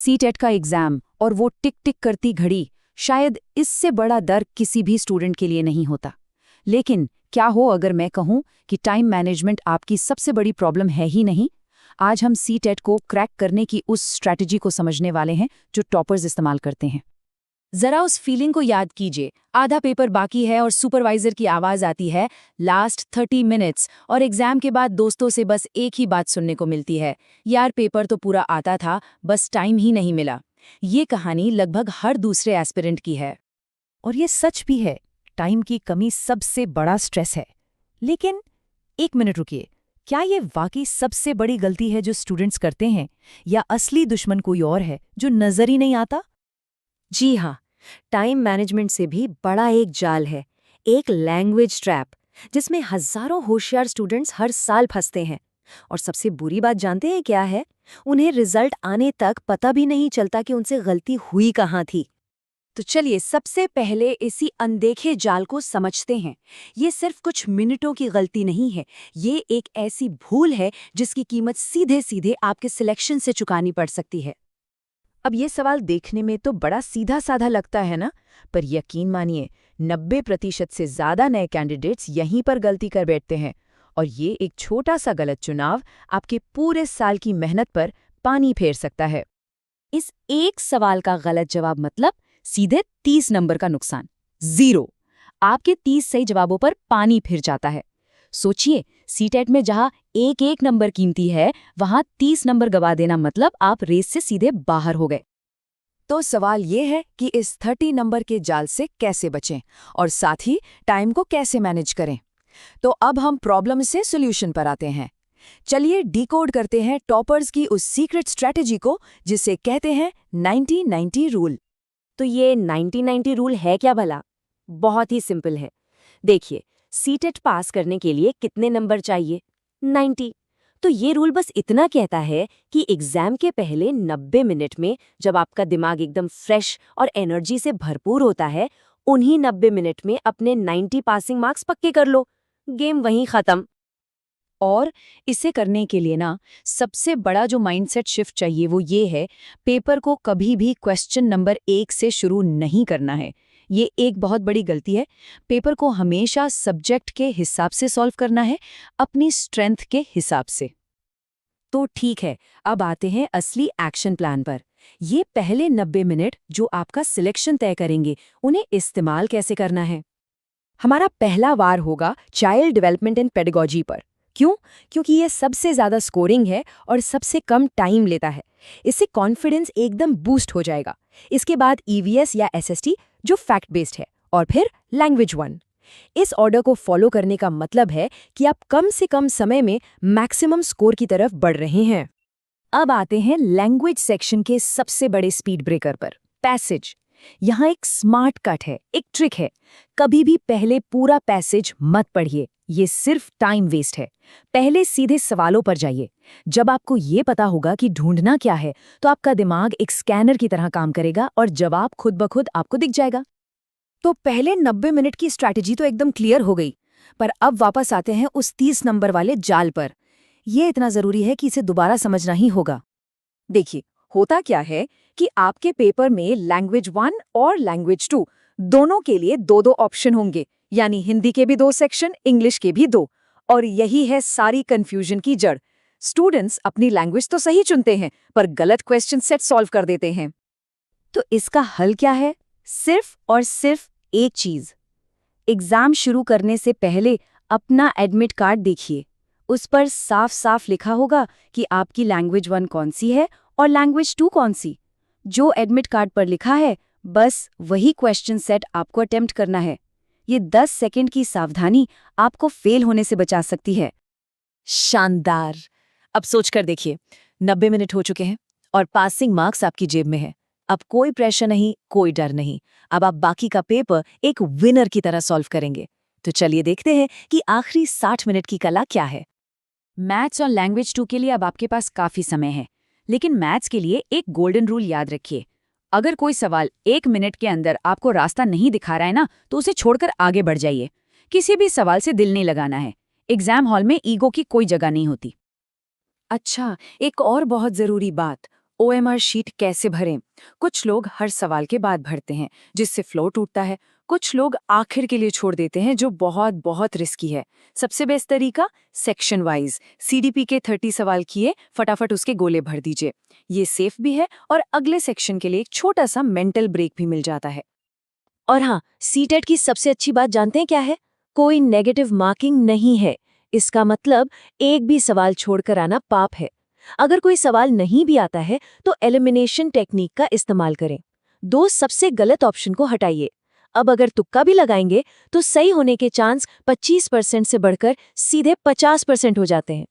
CTET का exam और वो टिक टिक करती घड़ी, शायद इससे बड़ा डर किसी भी स्टूडेंट के लिए नहीं होता। लेकिन क्या हो अगर मैं कहूं कि टाइम मैनेजमेंट आपकी सबसे बड़ी प्रॉब्लम है ही नहीं। आज हम सीटेट को क्रैक करने की उस स्ट्रैटेजी को समझने वाले हैं जो टॉपर्स इस्तेमाल करते हैं। जरा उस फीलिंग को याद कीजिए, आधा पेपर बाकी है और सुपरवाइजर की आवाज आती है, लास्ट 30 मिनट्स, और एग्जाम के बाद दोस्तों से बस एक ही बात सुनने को मिलती है, यार पेपर तो पूरा आता था, बस टाइम ही नहीं मिला। ये कहानी लगभग हर दूसरे एस्पिरेंट की है। और ये सच भी है, टाइम की कमी सबसे बड़ा स्ट्रेस है। लेकिन एक मिनट रुकिए, क्या ये वाकई सबसे बड़ी गलती है जो स्टूडेंट्स करते हैं, या असली दुश्मन कोई और है जो नजर ही नहीं आता? जी हाँ, टाइम मैनेजमेंट से भी बड़ा एक जाल है, एक लैंग्वेज ट्रैप, जिसमें हजारों होशियार स्टूडेंट्स हर साल फंसते हैं। और सबसे बुरी बात जानते हैं क्या है? उन्हें रिजल्ट आने तक पता भी नहीं चलता कि उनसे गलती हुई कहाँ थी। तो चलिए सबसे पहले इसी अनदेखे जाल को समझते हैं। ये सिर्फ कुछ मिनटों की गलती नहीं है, ये एक ऐसी भूल है जिसकी कीमत सीधे सीधे आपके सिलेक्शन से चुकानी पड़ सकती है। अब ये सवाल देखने में तो बड़ा सीधा साधा लगता है ना, पर यकीन मानिए 90% से ज्यादा नए कैंडिडेट्स यहीं पर गलती कर बैठते हैं। और ये एक छोटा सा गलत चुनाव आपके पूरे साल की मेहनत पर पानी फेर सकता है। इस एक सवाल का गलत जवाब मतलब सीधे 30 नंबर का नुकसान, 0। आपके 30 सही जवाबों पर पानी फिर जाता है। सोचिए, सीटेट में जहां एक एक नंबर कीमती है, वहां 30 नंबर गवा देना मतलब आप रेस से सीधे बाहर हो गए। तो सवाल ये है कि इस 30 नंबर के जाल से कैसे बचें और साथ ही टाइम को कैसे मैनेज करें। तो अब हम प्रॉब्लम से सॉल्यूशन पर आते हैं। चलिए डिकोड करते हैं टॉपर्स की उस सीक्रेट स्ट्रैटेजी को जिसे कहते हैं 90-90 रूल। तो ये 90-90 रूल है क्या भला? बहुत ही सिंपल है। देखिए, सीटेट पास करने के लिए कितने नंबर चाहिए? 90। तो ये रूल बस इतना कहता है कि एग्जाम के पहले 90 मिनट में जब आपका दिमाग एकदम फ्रेश और एनर्जी से भरपूर होता है, उन्हीं 90 मिनट में अपने 90 पासिंग मार्क्स पक्के कर लो। गेम वहीं खत्म। और इसे करने के लिए ना, सबसे बड़ा जो माइंडसेट शिफ्ट चाहिए वो ये है, पेपर को कभी भी क्वेश्चन नंबर 1 से शुरू नहीं करना है। ये एक बहुत बड़ी गलती है। पेपर को हमेशा सब्जेक्ट के हिसाब से सॉल्व करना है, अपनी स्ट्रेंथ के हिसाब से। तो ठीक है, अब आते हैं असली एक्शन प्लान पर। ये पहले 90 मिनट जो आपका सिलेक्शन तय करेंगे, उन्हें इस्तेमाल कैसे करना है। हमारा पहला वार होगा चाइल्ड डेवलपमेंट एंड पेडागोजी पर। क्यों? क्योंकि ये सबसे ज़्यादा स्कोरिंग है और सबसे कम टाइम लेता है। इससे कॉन्फिडेंस एकदम बूस्ट हो जाएगा। इसके बाद ईवीएस या एसएसटी जो फैक्ट बेस्ड है, और फिर लैंग्वेज 1। इस ऑर्डर को फॉलो करने का मतलब है कि आप कम से कम समय में मैक्सिमम स्कोर की तरफ बढ़ रहे हैं। अब आते हैं लैंग्वेज सेक्शन के सबसे बड़े स्पीड ब्रेकर पर, पैसेज। यहाँ एक स्मार्ट कट है, एक ट्रिक है। कभी भी पहले पूरा पैसेज मत पढ़िए, ये सिर्फ टाइम वेस्ट है। पहले सीधे सवालों पर जाइए। जब आपको ये पता होगा कि ढूंढना क्या है, तो आपका दिमाग एक स्कैनर की तरह काम करेगा और जवाब खुद ब खुद आपको दिख जाएगा। तो पहले 90 मिनट की स्ट्रैटेजी तो एकदम क्लियर हो गई, पर अब वापस आते हैं उस 30 नंबर वाले जाल पर। ये इतना जरूरी है कि इसे दोबारा समझना ही होगा। देखिए, होता क्या है कि आपके पेपर में लैंग्वेज 1 और लैंग्वेज 2 दोनों के लिए 2-2 ऑप्शन होंगे, यानी हिंदी के भी 2 सेक्शन, इंग्लिश के भी 2। और यही है सारी कंफ्यूजन की जड़। स्टूडेंट्स अपनी लैंग्वेज तो सही चुनते हैं, पर गलत क्वेश्चन सेट सॉल्व कर देते हैं। तो इसका हल क्या है? सिर्फ और सिर्फ एक चीज। एग्जाम शुरू करने से पहले अपना एडमिट कार्ड देखिए। उस पर साफ साफ लिखा होगा कि आपकी लैंग्वेज 1 कौन सी है और लैंग्वेज 2 कौन सी। जो एडमिट कार्ड पर लिखा है, बस वही क्वेश्चन सेट आपको अटेम्प्ट करना है। ये 10 सेकंड की सावधानी आपको फेल होने से बचा सकती है। शानदार! अब सोचकर देखिए, 90 मिनट हो चुके हैं और पासिंग मार्क्स आपकी जेब में है। अब कोई प्रेशर नहीं, कोई डर नहीं। अब आप बाकी का पेपर एक विनर की तरह सॉल्व करेंगे। तो चलिए देखते हैं कि आखिरी 60 मिनट की कला क्या है। मैथ्स और लैंग्वेज 2 के लिए अब आपके पास काफी समय है, लेकिन मैथ्स के लिए एक गोल्डन रूल याद रखिए। अगर कोई सवाल 1 मिनट के अंदर आपको रास्ता नहीं दिखा रहा है ना, तो उसे छोड़कर आगे बढ़ जाइए। किसी भी सवाल से दिल नहीं लगाना है। एग्जाम हॉल में ईगो की कोई जगह नहीं होती। अच्छा, एक और बहुत जरूरी बात, OMR शीट कैसे भरें? कुछ लोग हर सवाल के बाद भरते हैं, जिससे फ्लो टूटता है। कुछ लोग आखिर के लिए छोड़ देते हैं, जो बहुत बहुत रिस्की है। सबसे बेस्ट तरीका सेक्शन वाइज CDP के 30 सवाल किए, फटाफट उसके गोले भर दीजिए। ये सेफ भी है और अगले सेक्शन के लिए एक छोटा सा मेंटल ब्रेक भी मिल जाता है। और हाँ, सीटेट की सबसे अच्छी बात जानते हैं क्या है? कोई नेगेटिव मार्किंग नहीं है। इसका मतलब एक भी सवाल छोड़कर आना पाप है। अगर कोई सवाल नहीं भी आता है तो एलिमिनेशन टेक्निक का इस्तेमाल करें। 2 सबसे गलत ऑप्शन को हटाइए। अब अगर तुक्का भी लगाएंगे तो सही होने के चांस 25% से बढ़कर सीधे 50% हो जाते हैं।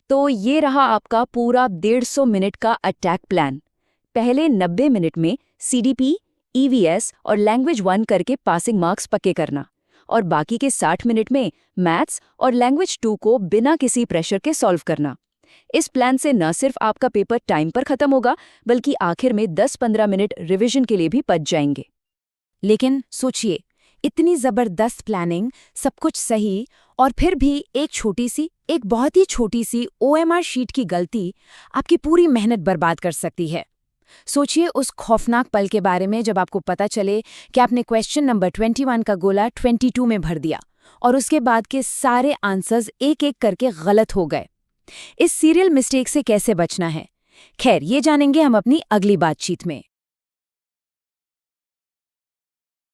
तो ये रहा आपका पूरा 150 मिनट का अटैक प्लान। पहले 90 मिनट में CDP, EVS और लैंग्वेज 1 करके पासिंग मार्क्स पक्के करना, और बाकी के 60 मिनट में मैथ्स और लैंग्वेज 2 को बिना किसी प्रेशर के सॉल्व करना। इस प्लान से न सिर्फ आपका पेपर टाइम पर खत्म होगा, बल्कि आखिर में 10-15 मिनट रिवीजन के लिए भी बच जाएंगे। लेकिन सोचिए, इतनी जबरदस्त प्लानिंग, सब कुछ सही, और फिर भी एक बहुत ही छोटी सी OMR शीट की गलती आपकी पूरी मेहनत बर्बाद कर सकती है। सोचिए उस खौफनाक पल के बारे में जब आपको पता चले कि आपने क्वेश्चन नंबर 21 का गोला 22 में भर दिया और उसके बाद के सारे आंसर्स एक-एक करके गलत हो गए। इस सीरियल मिस्टेक से कैसे बचना है? खैर, ये जानेंगे हम अपनी अगली बातचीत में।